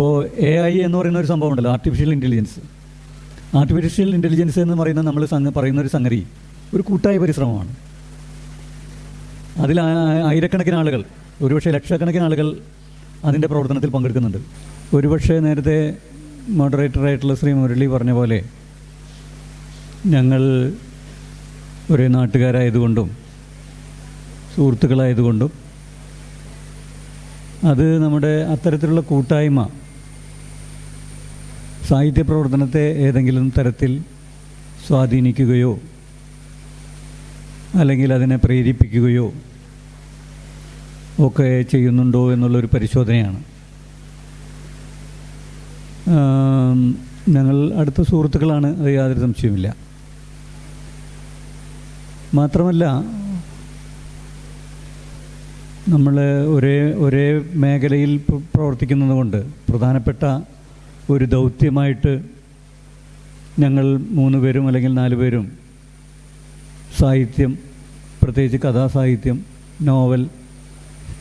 ഇപ്പോൾ AI എന്ന് പറയുന്ന ഒരു സംഭവം ഉണ്ടല്ലോ, ആർട്ടിഫിഷ്യൽ ഇൻ്റലിജൻസ് എന്ന് പറയുന്ന നമ്മൾ പറയുന്ന ഒരു സംഗതി ഒരു കൂട്ടായ പരിശ്രമമാണ്. അതിൽ ആയിരക്കണക്കിന് ആളുകൾ, ഒരുപക്ഷെ ലക്ഷക്കണക്കിന് ആളുകൾ അതിൻ്റെ പ്രവർത്തനത്തിൽ പങ്കെടുക്കുന്നുണ്ട്. ഒരുപക്ഷെ നേരത്തെ മോഡറേറ്ററായിട്ടുള്ള ശ്രീ മുരളി പറഞ്ഞ പോലെ ഞങ്ങൾ ഒരേ നാട്ടുകാരായതുകൊണ്ടും സുഹൃത്തുക്കളായതുകൊണ്ടും അത് നമ്മുടെ അത്തരത്തിലുള്ള കൂട്ടായ്മ സാഹിത്യ പ്രവർത്തനത്തെ ഏതെങ്കിലും തരത്തിൽ സ്വാധീനിക്കുകയോ അല്ലെങ്കിൽ അതിനെ പ്രേരിപ്പിക്കുകയോ ഒക്കെ ചെയ്യുന്നുണ്ടോ എന്നുള്ളൊരു പരിശോധനയാണ്. ഞങ്ങൾ അടുത്ത സുഹൃത്തുക്കളാണ്, അത് യാതൊരു സംശയവുമില്ല. മാത്രമല്ല നമ്മൾ ഒരേ മേഖലയിൽ പ്രവർത്തിക്കുന്നത് കൊണ്ട് പ്രധാനപ്പെട്ട ഒരു ദൗത്യമായിട്ട് ഞങ്ങൾ 3 പേരും അല്ലെങ്കിൽ 4 പേരും സാഹിത്യം, പ്രത്യേകിച്ച് കഥാസാഹിത്യം, നോവൽ,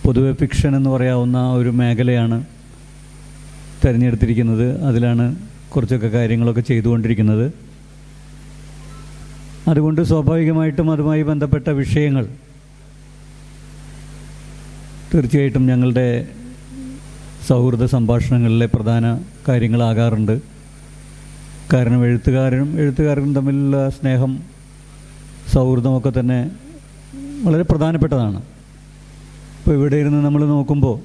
പൊതുവെ ഫിക്ഷൻ എന്ന് പറയാവുന്ന ഒരു മേഖലയാണ് തിരഞ്ഞെടുത്തിരിക്കുന്നത്. അതിലാണ് കുറച്ചൊക്കെ കാര്യങ്ങളൊക്കെ ചെയ്തുകൊണ്ടിരിക്കുന്നത്. അതുകൊണ്ട് സ്വാഭാവികമായിട്ടും അതുമായി ബന്ധപ്പെട്ട വിഷയങ്ങൾ തീർച്ചയായിട്ടും ഞങ്ങളുടെ സൗഹൃദ സംഭാഷണങ്ങളിലെ പ്രധാന കാര്യങ്ങളാകാറുണ്ട്. കാരണം എഴുത്തുകാരനും തമ്മിലുള്ള സ്നേഹം, സൗഹൃദമൊക്കെ തന്നെ വളരെ പ്രധാനപ്പെട്ടതാണ്. ഇപ്പോൾ ഇവിടെ ഇരുന്ന് നമ്മൾ നോക്കുമ്പോൾ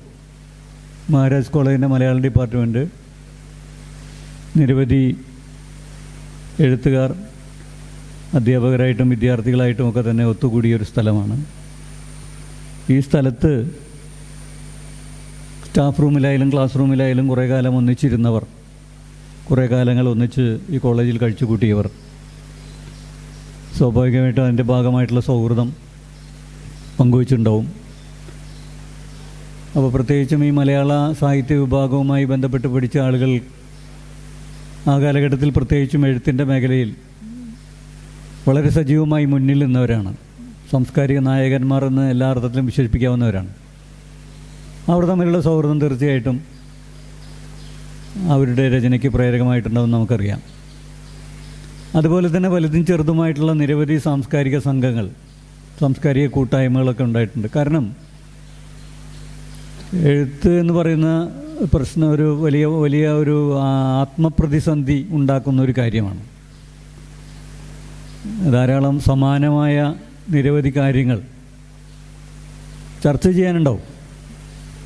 മഹാരാജ് കോളേജിൻ്റെ മലയാളം ഡിപ്പാർട്ട്മെൻറ്റ് നിരവധി എഴുത്തുകാർ അധ്യാപകരായിട്ടും വിദ്യാർത്ഥികളായിട്ടും ഒക്കെ തന്നെ ഒത്തുകൂടിയൊരു സ്ഥലമാണ്. ഈ സ്ഥലത്ത് സ്റ്റാഫ് റൂമിലായാലും ക്ലാസ് റൂമിലായാലും കുറേ കാലം ഒന്നിച്ചിരുന്നവർ, കുറേ കാലങ്ങൾ ഒന്നിച്ച് ഈ കോളേജിൽ കഴിച്ചുകൂട്ടിയവർ, സ്വാഭാവികമായിട്ടും അതിൻ്റെ ഭാഗമായിട്ടുള്ള സൗഹൃദം പങ്കുവച്ചിട്ടുണ്ടാവും. അപ്പോൾ പ്രത്യേകിച്ചും ഈ മലയാള സാഹിത്യ വിഭാഗവുമായി ബന്ധപ്പെട്ട് പഠിച്ച ആളുകൾ ആ കാലഘട്ടത്തിൽ പ്രത്യേകിച്ചും എഴുത്തിൻ്റെ മേഖലയിൽ വളരെ സജീവമായി മുന്നിൽ നിന്നവരാണ്. സാംസ്കാരിക നായകന്മാർ എന്ന് എല്ലാ അർത്ഥത്തിലും വിശേഷിപ്പിക്കാവുന്നവരാണ്. അവർ തമ്മിലുള്ള സൗഹൃദം തീർച്ചയായിട്ടും അവരുടെ രചനയ്ക്ക് പ്രേരകമായിട്ടുണ്ടാവും നമുക്കറിയാം. അതുപോലെ തന്നെ വലുതും ചെറുതുമായിട്ടുള്ള നിരവധി സാംസ്കാരിക സംഘങ്ങൾ, സാംസ്കാരിക കൂട്ടായ്മകളൊക്കെ ഉണ്ടായിട്ടുണ്ട്. കാരണം എഴുത്ത് എന്ന് പറയുന്ന പ്രശ്നം ഒരു വലിയ ഒരു ആത്മപ്രതിസന്ധി ഉണ്ടാക്കുന്ന ഒരു കാര്യമാണ്. ധാരാളം സമാനമായ നിരവധി കാര്യങ്ങൾ ചർച്ച ചെയ്യാനുണ്ടാവും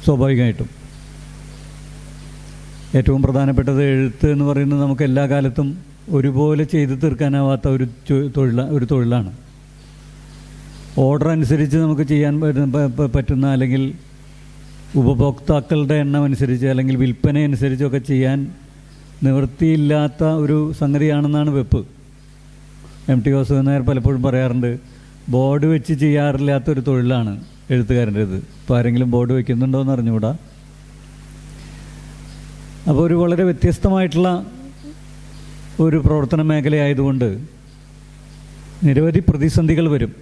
സ്വാഭാവികമായിട്ടും. ഏറ്റവും പ്രധാനപ്പെട്ടത് എഴുത്ത് എന്ന് പറയുന്നത് നമുക്ക് എല്ലാ കാലത്തും ഒരുപോലെ ചെയ്തു തീർക്കാനാവാത്ത ഒരു തൊഴിലാണ്. ഓർഡർ അനുസരിച്ച് നമുക്ക് ചെയ്യാൻ പറ്റുന്ന, അല്ലെങ്കിൽ ഉപഭോക്താക്കളുടെ എണ്ണം അനുസരിച്ച് അല്ലെങ്കിൽ വിൽപ്പന അനുസരിച്ചൊക്കെ ചെയ്യാൻ നിവൃത്തിയില്ലാത്ത ഒരു സംഗതിയാണെന്നാണ് വെപ്പ്. MT വാസുദേവൻ നായർ പലപ്പോഴും പറയാറുണ്ട്, ബോർഡ് വെച്ച് ചെയ്യാറില്ലാത്തൊരു തൊഴിലാണ് എഴുത്തുകാരൻ്റേത്. ഇപ്പോൾ ആരെങ്കിലും ബോർഡ് വയ്ക്കുന്നുണ്ടോ എന്ന് അറിഞ്ഞുകൂടാ. അപ്പോൾ ഒരു വളരെ വ്യത്യസ്തമായിട്ടുള്ള ഒരു പ്രവർത്തന മേഖലയായതുകൊണ്ട് നിരവധി പ്രതിസന്ധികൾ വരും.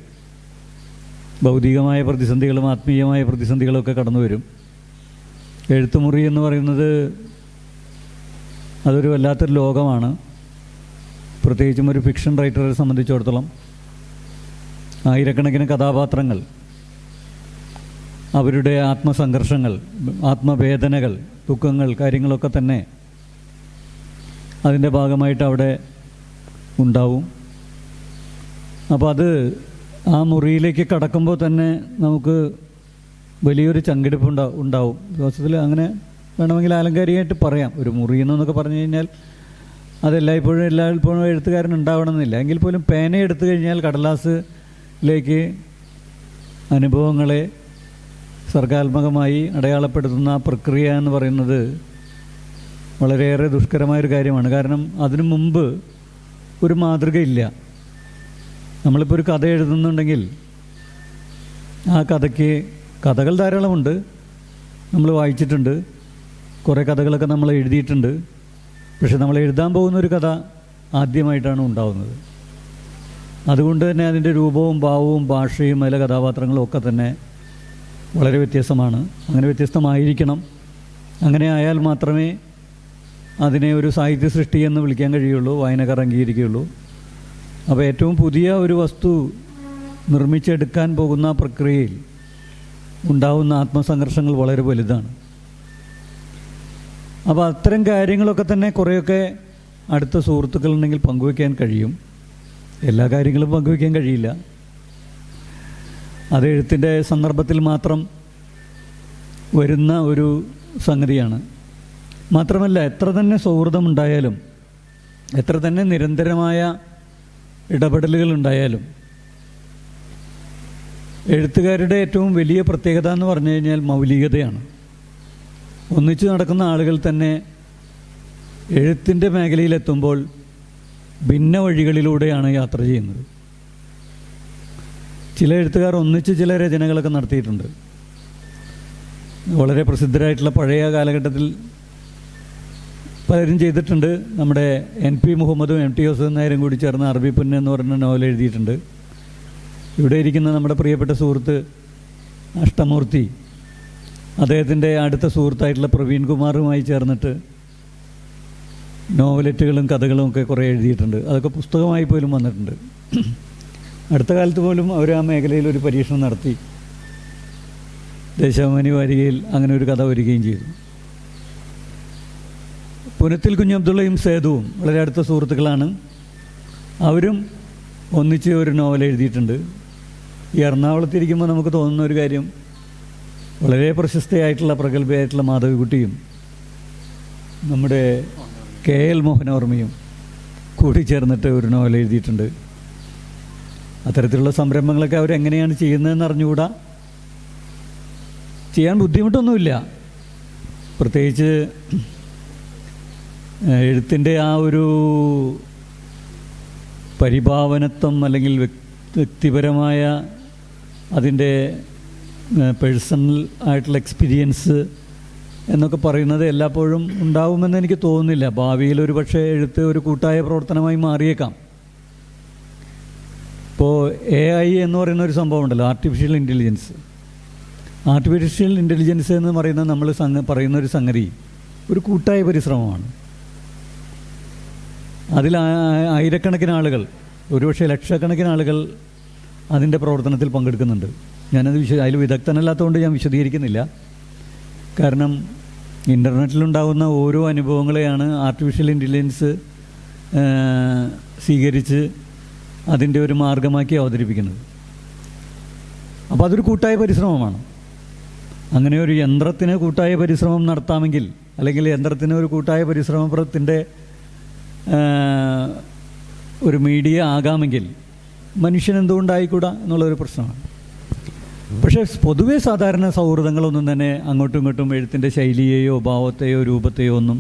ഭൗതികമായ പ്രതിസന്ധികളും ആത്മീയമായ പ്രതിസന്ധികളും ഒക്കെ കടന്നു വരും. എഴുത്തുമുറി എന്ന് പറയുന്നത് അതൊരു വല്ലാത്തൊരു ലോകമാണ്. പ്രത്യേകിച്ചും ഒരു ഫിക്ഷൻ റൈറ്ററെ സംബന്ധിച്ചിടത്തോളം ആയിരക്കണക്കിന് കഥാപാത്രങ്ങൾ, അവരുടെ ആത്മസംഘർഷങ്ങൾ, ആത്മവേദനകൾ, ദുഃഖങ്ങൾ, കാര്യങ്ങളൊക്കെ തന്നെ അതിൻ്റെ ഭാഗമായിട്ട് അവിടെ ഉണ്ടാവും. അപ്പോൾ അത് ആ മുറിയിലേക്ക് കടക്കുമ്പോൾ തന്നെ നമുക്ക് വലിയൊരു ചങ്കിടിപ്പ് ഉണ്ടാവും. ദിവസത്തിൽ അങ്ങനെ വേണമെങ്കിൽ ആലങ്കാരികമായിട്ട് പറയാം. ഒരു മുറി എന്നൊക്കെ പറഞ്ഞു കഴിഞ്ഞാൽ അതെല്ലായ്പ്പോഴും എഴുത്തുകാരൻ ഉണ്ടാവണമെന്നില്ല. എങ്കിൽ പോലും പേന എടുത്തു കഴിഞ്ഞാൽ കടലാസിലേക്ക് അനുഭവങ്ങളെ സർഗാത്മകമായി അടയാളപ്പെടുത്തുന്ന പ്രക്രിയ എന്ന് പറയുന്നത് വളരെയേറെ ദുഷ്കരമായൊരു കാര്യമാണ്. കാരണം അതിനു മുമ്പ് ഒരു മാതൃകയില്ല. നമ്മളിപ്പോൾ ഒരു കഥ എഴുതുന്നുണ്ടെങ്കിൽ ആ കഥകൾ ധാരാളമുണ്ട്, നമ്മൾ വായിച്ചിട്ടുണ്ട്, കുറേ കഥകളൊക്കെ നമ്മൾ എഴുതിയിട്ടുണ്ട്. പക്ഷെ നമ്മൾ എഴുതാൻ പോകുന്നൊരു കഥ ആദ്യമായിട്ടാണ് ഉണ്ടാവുന്നത്. അതുകൊണ്ട് തന്നെ അതിൻ്റെ രൂപവും ഭാവവും ഭാഷയും അതിലെ കഥാപാത്രങ്ങളും ഒക്കെ തന്നെ വളരെ വ്യത്യസ്തമാണ്. അങ്ങനെ വ്യത്യസ്തമായിരിക്കണം. അങ്ങനെ ആയാൽ മാത്രമേ അതിനെ ഒരു സാഹിത്യ സൃഷ്ടി എന്ന് വിളിക്കാൻ കഴിയുള്ളൂ, വായനക്കാർ അംഗീകരിക്കുകയുള്ളൂ. അപ്പോൾ ഏറ്റവും പുതിയ ഒരു വസ്തു നിർമ്മിച്ചെടുക്കാൻ പോകുന്ന പ്രക്രിയയിൽ ഉണ്ടാവുന്ന ആത്മസംഘർഷങ്ങൾ വളരെ വലുതാണ്. അപ്പോൾ അത്തരം കാര്യങ്ങളൊക്കെ തന്നെ കുറേയൊക്കെ അടുത്ത സുഹൃത്തുക്കളുണ്ടെങ്കിൽ പങ്കുവയ്ക്കാൻ കഴിയും. എല്ലാ കാര്യങ്ങളും പങ്കുവയ്ക്കാൻ കഴിയില്ല. അത് എഴുത്തിൻ്റെ സന്ദർഭത്തിൽ മാത്രം വരുന്ന ഒരു സംഗതിയാണ്. മാത്രമല്ല, എത്ര തന്നെ സൗഹൃദമുണ്ടായാലും, എത്ര തന്നെ നിരന്തരമായ ഇടപെടലുകൾ ഉണ്ടായാലും, എഴുത്തുകാരുടെ ഏറ്റവും വലിയ പ്രത്യേകത എന്ന് പറഞ്ഞു കഴിഞ്ഞാൽ മൗലികതയാണ്. ഒന്നിച്ചു നടക്കുന്ന ആളുകൾ തന്നെ എഴുത്തിൻ്റെ മേഖലയിലെത്തുമ്പോൾ ഭിന്ന വഴികളിലൂടെയാണ് യാത്ര ചെയ്യുന്നത്. ചില എഴുത്തുകാർ ഒന്നിച്ച് ചില രചനകളൊക്കെ നടത്തിയിട്ടുണ്ട്. വളരെ പ്രസിദ്ധരായിട്ടുള്ള പഴയ കാലഘട്ടത്തിൽ പലരും ചെയ്തിട്ടുണ്ട്. നമ്മുടെ NP മുഹമ്മദും MT ഹുസൈൻ നായരും കൂടി ചേർന്ന് അറബി പൊന്ന് എന്ന് പറഞ്ഞ നോവൽ എഴുതിയിട്ടുണ്ട്. ഇവിടെ ഇരിക്കുന്ന നമ്മുടെ പ്രിയപ്പെട്ട സുഹൃത്ത് അഷ്ടമൂർത്തി അദ്ദേഹത്തിൻ്റെ അടുത്ത സുഹൃത്തായിട്ടുള്ള പ്രവീൺ കുമാറുമായി ചേർന്നിട്ട് നോവലെറ്റുകളും കഥകളും ഒക്കെ കുറേ എഴുതിയിട്ടുണ്ട്. അതൊക്കെ പുസ്തകമായി പോലും വന്നിട്ടുണ്ട്. അടുത്ത കാലത്ത് പോലും അവർ ആ മേഖലയിൽ ഒരു പരീക്ഷണം നടത്തി. ദേശാഭിമാനി വാരികയിൽ അങ്ങനെ ഒരു കഥ വരികയും ചെയ്തു. പുനത്തിൽ കുഞ്ഞബ്ദുള്ളയും സേതുവും വളരെ അടുത്ത സുഹൃത്തുക്കളാണ്. അവരും ഒന്നിച്ച് ഒരു നോവൽ എഴുതിയിട്ടുണ്ട്. ഈ എറണാകുളത്തിരിക്കുമ്പോൾ നമുക്ക് തോന്നുന്ന ഒരു കാര്യം, വളരെ പ്രശസ്തയായിട്ടുള്ള പ്രഗത്ഭയായിട്ടുള്ള മാധവിക്കുട്ടിയും നമ്മുടെ KL മോഹനവർമ്മയും കൂടി ചേർന്നിട്ട് ഒരു നോവൽ എഴുതിയിട്ടുണ്ട്. അത്തരത്തിലുള്ള സംരംഭങ്ങളൊക്കെ അവരെങ്ങനെയാണ് ചെയ്യുന്നതെന്ന് അറിഞ്ഞുകൂടാ. ചെയ്യാൻ ബുദ്ധിമുട്ടൊന്നുമില്ല. പ്രത്യേകിച്ച് എഴുത്തിൻ്റെ ആ ഒരു പരിഭാവനത്വം അല്ലെങ്കിൽ വ്യക്തിപരമായ അതിൻ്റെ പേഴ്സണൽ ആയിട്ടുള്ള എക്സ്പീരിയൻസ് എന്നൊക്കെ പറയുന്നത് എല്ലായ്പ്പോഴും ഉണ്ടാവുമെന്ന് എനിക്ക് തോന്നുന്നില്ല. ഭാവിയിൽ ഒരു പക്ഷേ എഴുത്ത് ഒരു കൂട്ടായ പ്രവർത്തനമായി മാറിയേക്കാം. ഇപ്പോൾ AI എന്ന് പറയുന്ന ഒരു സംഭവം ഉണ്ടല്ലോ, ആർട്ടിഫിഷ്യൽ ഇൻ്റലിജൻസ് എന്ന് പറയുന്നത് നമ്മൾ പറയുന്ന ഒരു സംഗതി ഒരു കൂട്ടായ പരിശ്രമമാണ്. അതിൽ ആയിരക്കണക്കിന് ആളുകൾ, ഒരുപക്ഷെ ലക്ഷക്കണക്കിന് ആളുകൾ അതിൻ്റെ പ്രവർത്തനത്തിൽ പങ്കെടുക്കുന്നുണ്ട്. ഞാനത് അതിൽ വിദഗ്ധനല്ലാത്തതുകൊണ്ട് ഞാൻ വിശദീകരിക്കുന്നില്ല. കാരണം ഇൻ്റർനെറ്റിലുണ്ടാകുന്ന ഓരോ അനുഭവങ്ങളെയാണ് ആർട്ടിഫിഷ്യൽ ഇൻ്റലിജൻസ് സ്വീകരിച്ച് അതിൻ്റെ ഒരു മാർഗമാക്കി അവതരിപ്പിക്കുന്നത്. അപ്പോൾ അതൊരു കൂട്ടായ പരിശ്രമമാണ്. അങ്ങനെ ഒരു യന്ത്രത്തിന് കൂട്ടായ പരിശ്രമം നടത്താമെങ്കിൽ, അല്ലെങ്കിൽ യന്ത്രത്തിന് ഒരു കൂട്ടായ പരിശ്രമത്തിൻ്റെ ഒരു മീഡിയ ആകാമെങ്കിൽ മനുഷ്യൻ എന്തുകൊണ്ടായിക്കൂടാ എന്നുള്ളൊരു പ്രശ്നമാണ്. പക്ഷേ പൊതുവെ സാധാരണ സൗഹൃദങ്ങളൊന്നും തന്നെ അങ്ങോട്ടും ഇങ്ങോട്ടും എഴുത്തിൻ്റെ ശൈലിയെയോ ഭാവത്തെയോ രൂപത്തെയോ ഒന്നും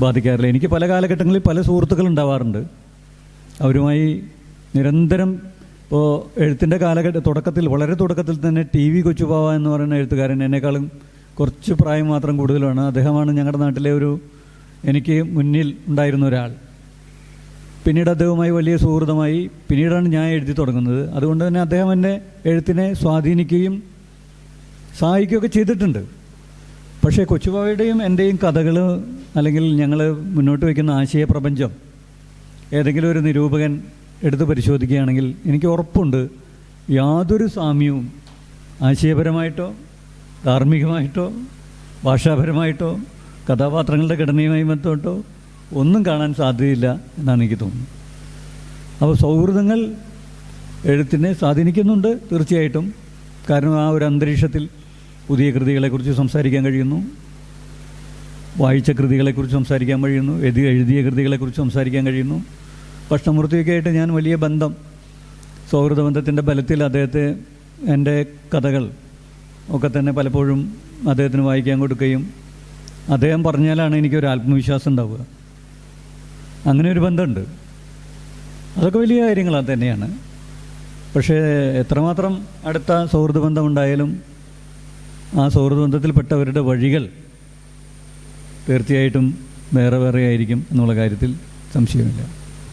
ബാധിക്കാറില്ല. എനിക്ക് പല കാലഘട്ടങ്ങളിൽ പല സുഹൃത്തുക്കൾ ഉണ്ടാവാറുണ്ട്. അവരുമായി നിരന്തരം ഇപ്പോൾ എഴുത്തിൻ്റെ തുടക്കത്തിൽ, വളരെ തുടക്കത്തിൽ തന്നെ TV കൊച്ചുപാവ എന്ന് പറയുന്ന എഴുത്തുകാരൻ, എന്നെക്കാളും കുറച്ച് പ്രായം മാത്രം കൂടുതലാണ്. അദ്ദേഹമാണ് ഞങ്ങളുടെ നാട്ടിലെ എനിക്ക് മുന്നിൽ ഉണ്ടായിരുന്ന ഒരാൾ. പിന്നീട് അദ്ദേഹവുമായി വലിയ സുഹൃത്തുമായി. പിന്നീടാണ് ഞാൻ എഴുതി തുടങ്ങുന്നത്. അതുകൊണ്ട് തന്നെ അദ്ദേഹം എന്നെ എഴുത്തിനെ സ്വാധീനിക്കുകയും സഹായിക്കുകയൊക്കെ ചെയ്തിട്ടുണ്ട്. പക്ഷേ കൊച്ചുപാവയുടെയും എൻ്റെയും കഥകൾ, അല്ലെങ്കിൽ ഞങ്ങൾ മുന്നോട്ട് വയ്ക്കുന്ന ആശയപ്രപഞ്ചം ഏതെങ്കിലും ഒരു നിരൂപകൻ എടുത്ത് പരിശോധിക്കുകയാണെങ്കിൽ എനിക്ക് ഉറപ്പുണ്ട് യാതൊരു സാമ്യവും ആശയപരമായിട്ടോ ധാർമ്മികമായിട്ടോ ഭാഷാപരമായിട്ടോ കഥാപാത്രങ്ങളുടെ ഘടനയുമായി ബന്ധപ്പെട്ടോ ഒന്നും കാണാൻ സാധ്യതയില്ല എന്നാണ് എനിക്ക് തോന്നുന്നത്. അപ്പോൾ സൗഹൃദങ്ങൾ എഴുത്തിനെ സ്വാധീനിക്കുന്നുണ്ട് തീർച്ചയായിട്ടും. കാരണം ആ ഒരു അന്തരീക്ഷത്തിൽ പുതിയ കൃതികളെക്കുറിച്ച് സംസാരിക്കാൻ കഴിയുന്നു, വായിച്ച കൃതികളെക്കുറിച്ച് സംസാരിക്കാൻ കഴിയുന്നു, എഴുതിയ കൃതികളെക്കുറിച്ച് സംസാരിക്കാൻ കഴിയുന്നു. കൃഷ്ണമൂർത്തിയൊക്കെ ആയിട്ട് ഞാൻ വലിയ ബന്ധം, സൗഹൃദ ബന്ധത്തിൻ്റെ ബലത്തിൽ അദ്ദേഹത്തെ എൻ്റെ കഥകൾ ഒക്കെ തന്നെ പലപ്പോഴും അദ്ദേഹത്തിന് വായിക്കാൻ കൊടുക്കുകയും അദ്ദേഹം പറഞ്ഞാലാണ് എനിക്കൊരു ആത്മവിശ്വാസം ഉണ്ടാവുക. അങ്ങനെ ഒരു ബന്ധമുണ്ട്. അതൊക്കെ വലിയ കാര്യങ്ങളാണ് തന്നെയാണ്. പക്ഷേ എത്രമാത്രം അടുത്ത സൗഹൃദ ബന്ധമുണ്ടായാലും ആ സൗഹൃദ ബന്ധത്തിൽപ്പെട്ടവരുടെ വഴികൾ തീർച്ചയായിട്ടും വേറെ വേറെ ആയിരിക്കും എന്നുള്ള കാര്യത്തിൽ സംശയമില്ല.